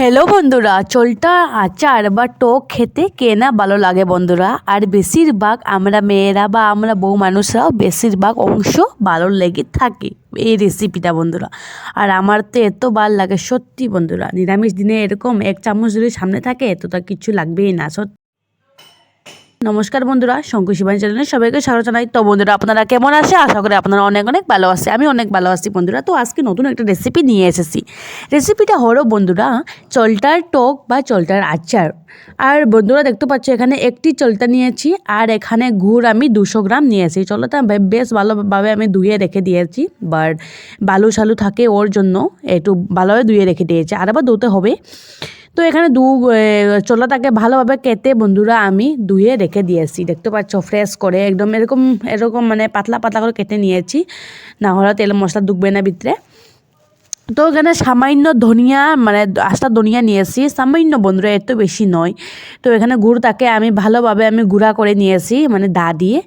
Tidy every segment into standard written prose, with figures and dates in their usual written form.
Hello বন্ধুরা, চলটা আচার বা টক খেতে কে না ভালো লাগে বন্ধুরা। আর বেশিরভাগ আমরা মেয়েরা বা আমরা বউ মানুষরাও বেশিরভাগ অংশ ভালো লেগে থাকে এই রেসিপিটা বন্ধুরা। আর আমার তো এত ভালো লাগে সত্যি বন্ধুরা, নিরামিষ দিনে এরকম এক চামচ যদি সামনে থাকে তো তা কিছু লাগবেই না সত্যি। নমস্কার বন্ধুরা, শঙ্কু শিবানী চ্যানেলে সবাইকে স্বাগত জানাই। তো বন্ধুরা আপনারা কেমন আছে? আশা করি আপনারা অনেক অনেক ভালো আছে। আমি অনেক ভালো আছি বন্ধুরা। তো আজকে নতুন একটা রেসিপি নিয়ে এসেছি। রেসিপিটা হলো বন্ধুরা চলটার টক বা চলটার আচার। আর বন্ধুরা দেখতে পাচ্ছ এখানে একটি চলটা নিয়েছি আর এখানে গুড় আমি 200 গ্রাম নিয়েছি। চলটা বেশ ভালোভাবে আমি ধুয়ে রেখে দিয়েছি, বাট বালু শালু থাকে ওর জন্য একটু ভালোভাবে ধুয়ে রেখে দিয়েছি, আর আবার ধুতে হবে। তো এখানে ছোলাটাকে ভালোভাবে কেটে বন্ধুরা আমি ধুয়ে রেখে দিয়েছি। দেখতে পাচ্ছ ফ্রেশ করে একদম এরকম এরকম মানে পাতলা পাতলা করে কেটে নিয়েছি, না হলে তেল মশলা ঢুকবে না ভিতরে। তো এখানে সামান্য ধনিয়া মানে আস্তা ধনিয়া নিয়েছি, সামান্য বন্ধুরা, এত বেশি নয়। তো এখানে গুড়টাকে আমি ভালোভাবে গুঁড়া করে নিয়েছি মানে দা দিয়ে।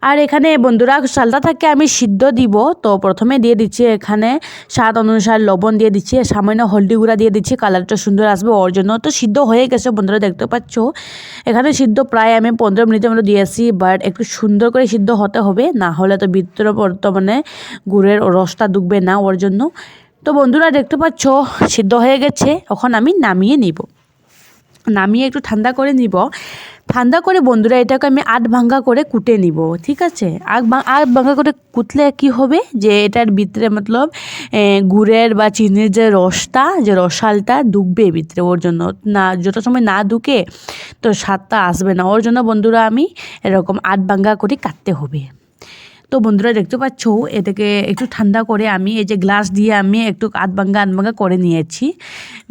আর এখানে বন্ধুরা চালটা থাকে আমি সিদ্ধ দিব। তো প্রথমে দিয়ে দিচ্ছি এখানে স্বাদ অনুসার লবণ দিয়ে দিচ্ছি, সামান্য হলদি গুঁড়া দিয়ে দিচ্ছি, কালারটা সুন্দর আসবে ওর জন্য। তো সিদ্ধ হয়ে গেছে বন্ধুরা, দেখতে পাচ্ছ এখানে সিদ্ধ প্রায় আমি 15 মিনিটের মতো দিয়েছি, বাট একটু সুন্দর করে সিদ্ধ হতে হবে, না হলে তো ভিতরে বর্তমানে গুড়ের রসটা ঢুকবে না ওর জন্য। তো বন্ধুরা দেখতে পাচ্ছ সিদ্ধ হয়ে গেছে, এখন আমি নামিয়ে নিব। নামিয়ে একটু ঠান্ডা করে নিব। ঠান্ডা করে বন্ধুরা এটাকে আমি আধ ভাঙ্গা করে কুটে নিব, ঠিক আছে? আধ ভাঙ্গা করে কুটলে কি হবে যে এটার ভিতরে মতলব গুড়ের বা চিনির যে রসটা, যে রসালটা ঢুকবে ভিতরে, ওর জন্য না যত সময় না ঢুকে তো স্বাদটা আসবে না। ওর জন্য বন্ধুরা আমি এরকম আধ ভাঙ্গা করে কাটতে হবে। তো বন্ধুরা দেখতে পাচ্ছ এটাকে একটু ঠান্ডা করে আমি এই যে গ্লাস দিয়ে আমি একটু আধ ভাঙ্গা করে নিয়েছি।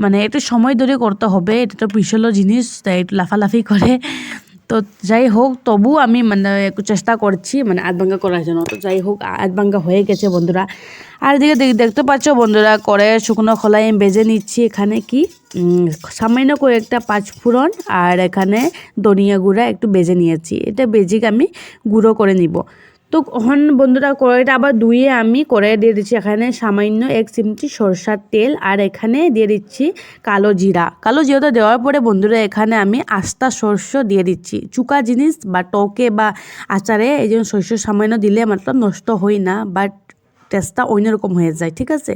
মানে একটু সময় ধরে করতে হবে, এটা তো পিছলো জিনিস, তাই একটু লাফালাফি করে। তো যাই হোক তবু আমি মানে একটু চেষ্টা করছি মানে আধ ভাঙ্গা করার জন্য। তো যাই হোক আধ ভাঙ্গা হয়ে গেছে বন্ধুরা। আর এদিকে দেখতে পাচ্ছ বন্ধুরা করে শুকনো খোলায় আমি বেজে নিচ্ছি। এখানে কি সামান্য কয়েকটা পাঁচফোড়ন আর এখানে ধনিয়া গুঁড়া একটু বেজে নিয়েছি, এটা বেজে আমি গুঁড়ো করে নিব। তো এখন বন্ধুরা কড়াইটা আবার ধুয়ে আমি কড়াইয়ে দিয়ে দিচ্ছি এখানে সামান্য 1 চিমটি সরষার তেল, আর এখানে দিয়ে দিচ্ছি কালো জিরা। কালো জিরাটা দেওয়ার পরে বন্ধুরা এখানে আমি আস্তা সরষ দিয়ে দিচ্ছি। চুকা জিনিস বা টকে বা আচারে এই জন্য সরষ সামান্য দিলে মাত্র নষ্ট হয় না, বাট টেস্টটা অন্যরকম হয়ে যায়, ঠিক আছে?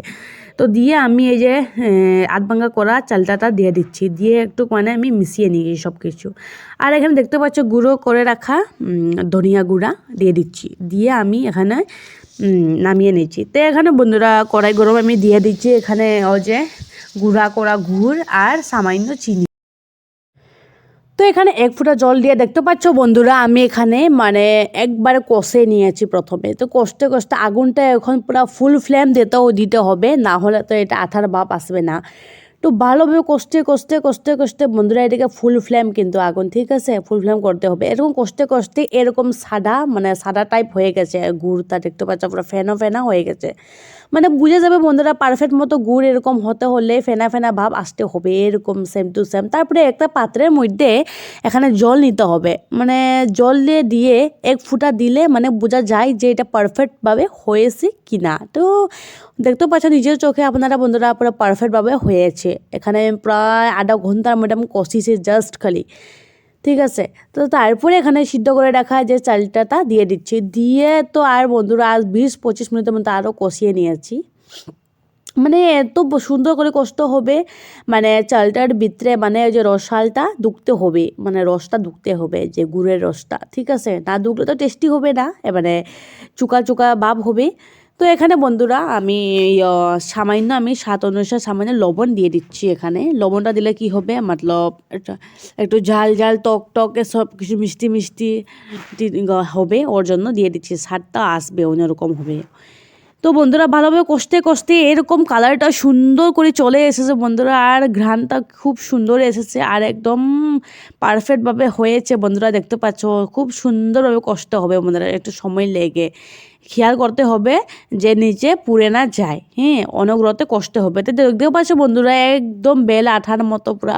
তো দিয়ে আমি এই যে আধ ভাঙ্গা করা চালটাটা দিয়ে দিচ্ছি, দিয়ে একটু মানে আমি মিশিয়ে নিয়েছি সব কিছু। আর এখানে দেখতে পাচ্ছ গুঁড়ো করে রাখা ধনিয়া গুঁড়া দিয়ে দিচ্ছি, দিয়ে আমি এখানে নামিয়ে নিচ্ছি। তো এখানে বন্ধুরা কড়াই গরম আমি দিয়ে দিচ্ছি এখানে ও যে গুঁড়া করা গুড় আর সামান্য চিনি। তো এখানে 1 ফোঁটা জল দিয়ে দেখতে পাচ্ছ বন্ধুরা আমি এখানে মানে একবারে কষে নিয়েছি প্রথমে। তো কষতে কষতে আগুনটা এখন পুরো ফুল ফ্লেম দিতে হবে, না হলে তো এটা আঠার ভাব আসবে না। তো ভালোভাবে কষতে কষতে কষতে কষতে বন্ধুরা এটাকে ফুল ফ্লেম কিন্তু আগুন, ঠিক আছে? ফুল ফ্লেম করতে হবে। এরকম কষতে কষতে এরকম সাদা মানে সাদা টাইপ হয়ে গেছে গুড়টা, দেখতে পাচ্ছ পুরো ফেনা ফেনা হয়ে গেছে। মানে বুঝে যাবে বন্ধুরা পারফেক্ট মতো গুড় এরকম হতে হলে ফেনা ফেনা ভাব আসতে হবে, এরকম সেম টু সেম। তারপরে একটা পাত্রের মধ্যে এখানে জল নিতে হবে, মানে জল দিয়ে 1 ফোঁটা দিলে মানে বোঝা যায় যে এটা পারফেক্টভাবে হয়েছে কি না। তো দেখতে পাচ্ছ নিজের চোখে আপনারা বন্ধুরা পুরো পারফেক্টভাবে হয়েছে। এখানে প্রায় আধা ঘন্টার মধ্যে আমি কষিয়েছি জাস্ট খালি, ঠিক আছে? তো তারপরে এখানে সিদ্ধ করে রাখা যে চালটা দিয়ে দিচ্ছি, দিয়ে তো আর বন্ধুরা আজ 20-25 মিনিটের মধ্যে আরও কষিয়ে নিয়েছি। মানে এত সুন্দর করে কষতে হবে, মানে চালটার ভিতরে মানে ওই যে রসালটা ঢুকতে হবে, মানে রসটা ঢুকতে হবে, যে গুড়ের রসটা, ঠিক আছে? না ঢুকলে তো টেস্টি হবে না, মানে চুকা চুকা ভাব হবে। তো এখানে বন্ধুরা আমি সামান্য আমি স্বাদ অনুসারে সামান্য লবণ দিয়ে দিচ্ছি। এখানে লবণটা দিলে কি হবে মতলব একটু ঝাল ঝাল টক টকে সব কিছু মিষ্টি মিষ্টি হবে, ওর জন্য দিয়ে দিচ্ছি, স্বাদটা আসবে অন্যরকম হবে। তো বন্ধুরা ভালোভাবে কষতে কষতে এরকম কালারটা সুন্দর করে চলে এসেছে বন্ধুরা, আর ঘ্রাণটা খুব সুন্দর এসেছে, আর একদম পারফেক্টভাবে হয়েছে বন্ধুরা। দেখতে পাচ্ছ খুব সুন্দরভাবে কষতে হবে বন্ধুরা, একটু সময় লেগে খেয়াল করতে হবে যে নিচে পুড়ে না যায়, হ্যাঁ, অনবরত কষতে হবে। তো দেখতেও পাচ্ছ বন্ধুরা একদম বেল আঠার মতো পুরো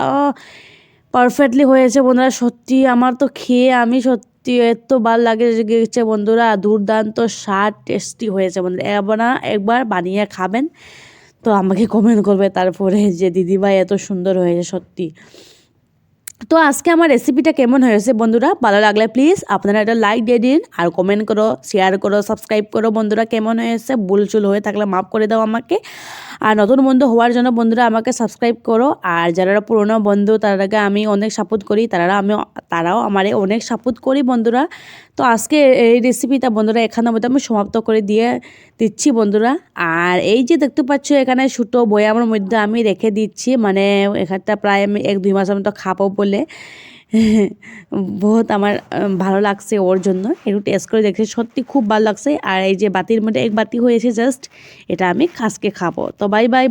পারফেক্টলি হয়েছে বন্ধুরা। সত্যি আমার তো খেয়ে আমি সত্যি এত ভালো লাগে গেছে বন্ধুরা, দুর্দান্ত স্বাদ টেস্টি হয়েছে বন্ধুরা। একবার বানিয়ে খাবেন। তো আমাকে কমেন্ট করবে তারপরে যে দিদিভাই এত সুন্দর হয়েছে সত্যি। তো আজকে আমার রেসিপিটা কেমন হয়েছে বন্ধুরা, ভালো লাগলে প্লিজ আপনারা একটা লাইক দিয়ে দিন, আর কমেন্ট করো, শেয়ার করো, সাবস্ক্রাইব করো বন্ধুরা। কেমন হয়েছে ভুলচুল হয়ে থাকলে মাফ করে দাও আমাকে। আর নতুন বন্ধু হওয়ার জন্য বন্ধুরা আমাকে সাবস্ক্রাইব করো। আর যারা পুরনো বন্ধু তাদেরকে আমি অনেক সাপোর্ট করি, তারাও আমারে অনেক সাপোর্ট করি বন্ধুরা। তো আজকে এই রেসিপিটা বন্ধুরা এখানে মধ্যে আমি সমাপ্ত করে দিচ্ছি বন্ধুরা। আর এই যে দেখতে পাচ্ছ এখানে ছোটো বয়ামের মধ্যে আমি রেখে দিচ্ছি, মানে এখানটা প্রায় আমি 1-2 মাসের মতো খাবো বলে। বহুত আমার ভালো লাগছে ওর জন্য, একটু টেস্ট করে দেখছি, সত্যি খুব ভালো লাগছে। আর এই যে বাতির মধ্যে 1 বাতি হয়েছে জাস্ট, এটা আমি আজকে খাবো। তো বাই বাই।